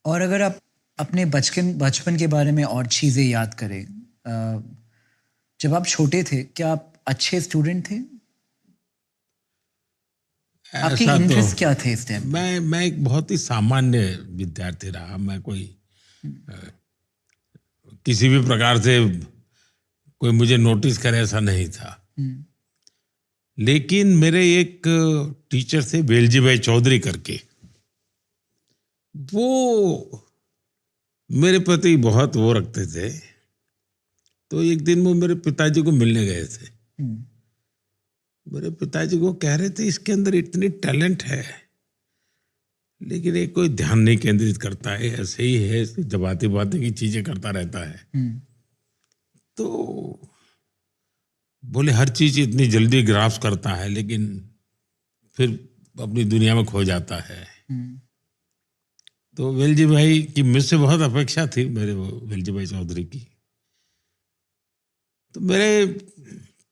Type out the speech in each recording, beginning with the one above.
और अगर आप अपने बचपन बचपन के बारे में और चीज़ें याद करें, जब आप छोटे थे क्या आप अच्छे स्टूडेंट थे? आपके ऐसा तो इंटरेस्ट क्या थे इस टाइम पे? मैं एक बहुत ही सामान्य विद्यार्थी रहा। मैं कोई किसी भी प्रकार से कोई मुझे नोटिस करे ऐसा नहीं था। हम्म, लेकिन मेरे एक टीचर थे वेलजी भाई चौधरी करके, वो मेरे प्रति बहुत वो रखते थे। तो एक दिन वो मेरे पिताजी को मिलने गए थे। हम्म, मेरे पिताजी को कह रहे थे इसके अंदर इतनी टैलेंट है, लेकिन ये कोई ध्यान नहीं केंद्रित करता है, ऐसे ही है, जबाती बातें की चीजें करता रहता है। हम्म, तो बोले हर चीज इतनी जल्दी ग्रास्प करता है, लेकिन फिर अपनी दुनिया में खो जाता है। हम्म, तो वेलजी भाई की मुझसे बहुत अपेक्षा थी, मेरे वो वेलजी भाई चौधरी की। तो मेरे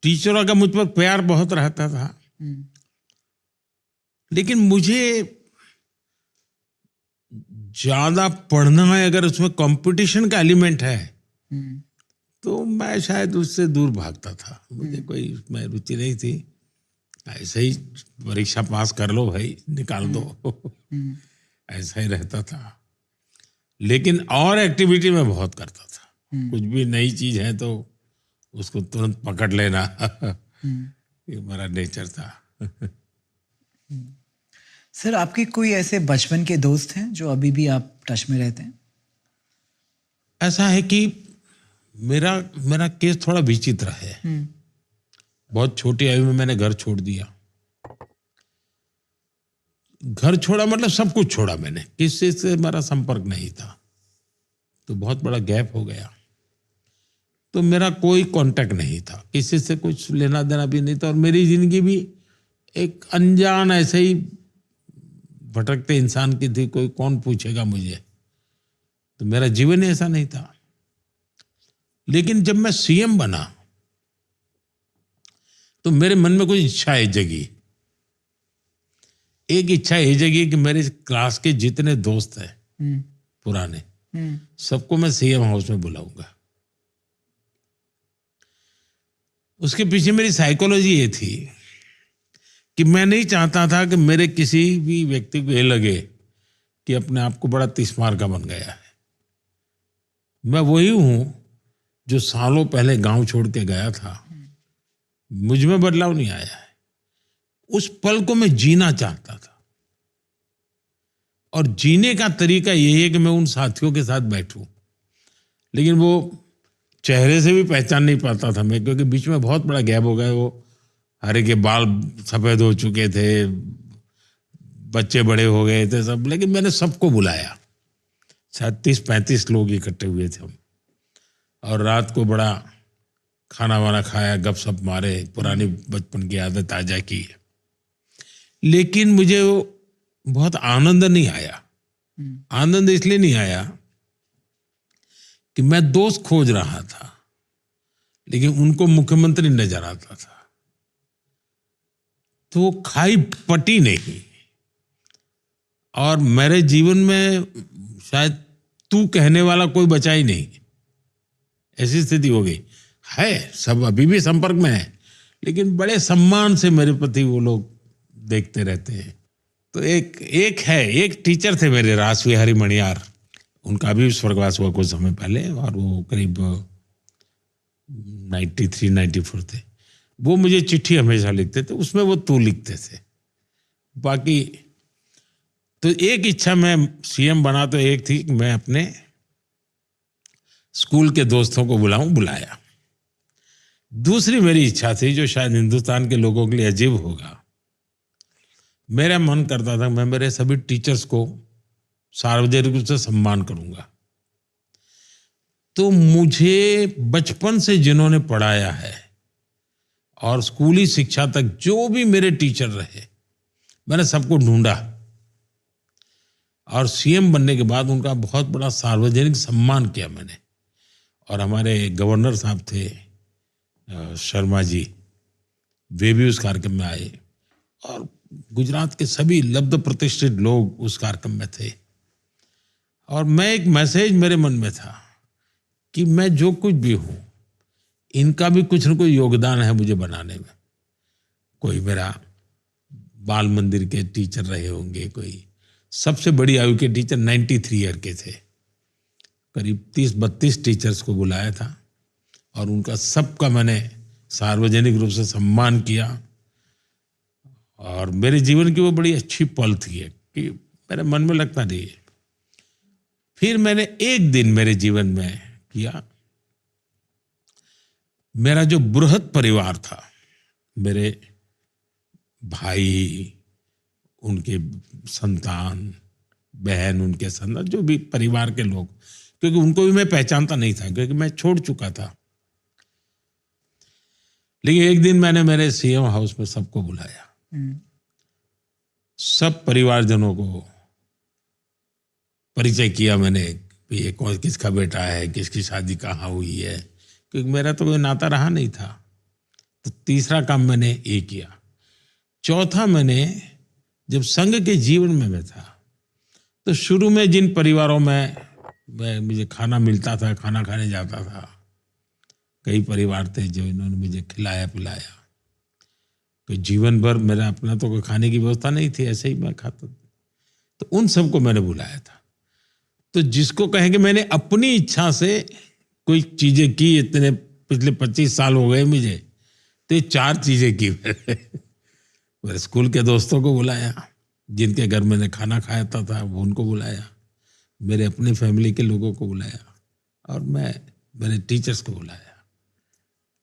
टीचरों का मुझ पर प्यार बहुत रहता था, हम्म, लेकिन मुझे ज्यादा पढ़ना है, अगर उसमें कंपटीशन का एलिमेंट है हम्म, तो मैं शायद उससे दूर भागता था। मुझे हम्म, कोई उसमें रुचि नहीं थी। ऐसे ही परीक्षा पास कर लो भाई, निकाल दो। हम्म, हम्म, ऐसा ही रहता था। लेकिन और एक्टिविटी में बहुत करता था। हम्म, कुछ भी नई चीज है तो उसको तुरंत पकड़ लेना। हम्म। ये मेरा नेचर था। सर, आपके कोई ऐसे बचपन के दोस्त हैं जो अभी भी आप टच में रहते हैं? ऐसा है कि मेरा मेरा केस थोड़ा विचित्र है। हम्म, बहुत छोटी आयु में मैंने घर छोड़ दिया। घर छोड़ा मतलब सब कुछ छोड़ा मैंने, किसी से मेरा संपर्क नहीं था। तो बहुत बड़ा गैप हो गया। तो मेरा कोई कांटेक्ट नहीं था, किसी से कुछ लेना देना भी नहीं था, और मेरी जिंदगी भी एक अनजान ऐसे ही भटकते इंसान की थी। कोई कौन पूछेगा मुझे, तो मेरा जीवन ही ऐसा नहीं था। लेकिन जब मैं सीएम बना तो मेरे मन में कुछ इच्छाएं जगी। एक इच्छा ये जगी कि मेरे क्लास के जितने दोस्त हैं हम्म, पुराने, हम्म, सबको मैं सीएम हाउस में बुलाऊंगा। उसके पीछे मेरी साइकोलॉजी ये थी कि मैं नहीं चाहता था कि मेरे किसी भी व्यक्ति को ये लगे कि अपने आप को बड़ा तिस्मार का बन गया है। मैं वही हूं जो सालों पहले गांव छोड़ के गया था। मुझ में बदलाव नहीं आया है। उस पल को मैं जीना चाहता था, और जीने का तरीका यही है कि मैं उन साथियों के साथ बैठूं। लेकिन वो चेहरे से भी पहचान नहीं पाता था मैं, क्योंकि बीच में बहुत बड़ा गैप हो गया। वो हरे के बाल सफेद हो चुके थे, बच्चे बड़े हो गए थे सब, लेकिन मैंने सबको बुलाया। शायद 30-35 लोग इकट्ठे हुए थे हम, और रात को बड़ा खाना वाना खाया, गपशप मारे, पुरानी बचपन की आदत ताजा की। लेकिन मुझे वो बहुत आनंद नहीं आया। हम्म, आनंद इसलिए नहीं आया कि मैं दोस्त खोज रहा था, लेकिन उनको मुख्यमंत्री नजर आता था। तो वो खाई पटी नहीं। और मेरे जीवन में शायद तू कहने वाला कोई बचा ही नहीं, ऐसी स्थिति हो गई है। सब अभी भी संपर्क में है, लेकिन बड़े सम्मान से मेरे प्रति वो लोग देखते रहते हैं। तो एक टीचर थे मेरे, रासविहारी मणियार। उनका भी स्वर्गवास हुआ कुछ समय पहले, और वो करीब 93-94 थे। वो मुझे चिट्ठी हमेशा लिखते थे, उसमें वो तू लिखते थे। बाकी तो एक इच्छा, मैं सीएम बना तो एक थी कि मैं अपने स्कूल के दोस्तों को बुलाया। दूसरी मेरी इच्छा थी, जो शायद हिंदुस्तान के लोगों के लिए अजीब होगा। मेरा मन करता था मैं मेरे सभी टीचर्स को सार्वजनिक रूप से सम्मान करूंगा। तो मुझे बचपन से जिन्होंने पढ़ाया है और स्कूली शिक्षा तक जो भी मेरे टीचर रहे, मैंने सबको ढूंढा, और सीएम बनने के बाद उनका बहुत बड़ा सार्वजनिक सम्मान किया मैंने। और हमारे गवर्नर साहब थे शर्मा जी, वे भी उस कार्यक्रम में आए, और गुजरात के सभी लब्ध प्रतिष्ठित लोग उस कार्यक्रम में थे। और मैं एक मैसेज मेरे मन में था कि मैं जो कुछ भी हूँ, इनका भी कुछ न कुछ योगदान है मुझे बनाने में। कोई मेरा बाल मंदिर के टीचर रहे होंगे, कोई सबसे बड़ी आयु के टीचर 93 ईयर के थे। करीब 30-32 टीचर्स को बुलाया था और उनका सबका मैंने सार्वजनिक रूप से सम्मान किया। और मेरे जीवन की वो बड़ी अच्छी पल थी कि मेरे मन में लगता नहीं है। फिर मैंने एक दिन मेरे जीवन में किया, मेरा जो बृहद परिवार था, मेरे भाई, उनके संतान, बहन, उनके संतान, जो भी परिवार के लोग, क्योंकि उनको भी मैं पहचानता नहीं था क्योंकि मैं छोड़ चुका था। लेकिन एक दिन मैंने मेरे सीएम हाउस में सबको बुलाया, सब परिवारजनों को परिचय किया मैंने कि ये कौन किसका बेटा है, किसकी शादी कहाँ हुई है, क्योंकि मेरा तो कोई नाता रहा नहीं था। तो तीसरा काम मैंने ये किया। चौथा, मैंने जब संघ के जीवन में मैं था तो शुरू में जिन परिवारों में मुझे खाना मिलता था, खाना खाने जाता था, कई परिवार थे जो इन्होंने मुझे खिलाया पिलाया। तो जीवन भर मेरा अपना तो कोई खाने की व्यवस्था नहीं थी, ऐसे ही मैं खाता था। तो उन सबको मैंने बुलाया था। तो जिसको कहेंगे मैंने अपनी इच्छा से कोई चीजें की, इतने पिछले 25 साल हो गए मुझे, तो ये 4 चीजें की मेरे स्कूल के दोस्तों को बुलाया, जिनके घर मैंने खाना खाया था वो उनको बुलाया, मेरे अपने फैमिली के लोगों को बुलाया, और मैं मेरे टीचर्स को बुलाया।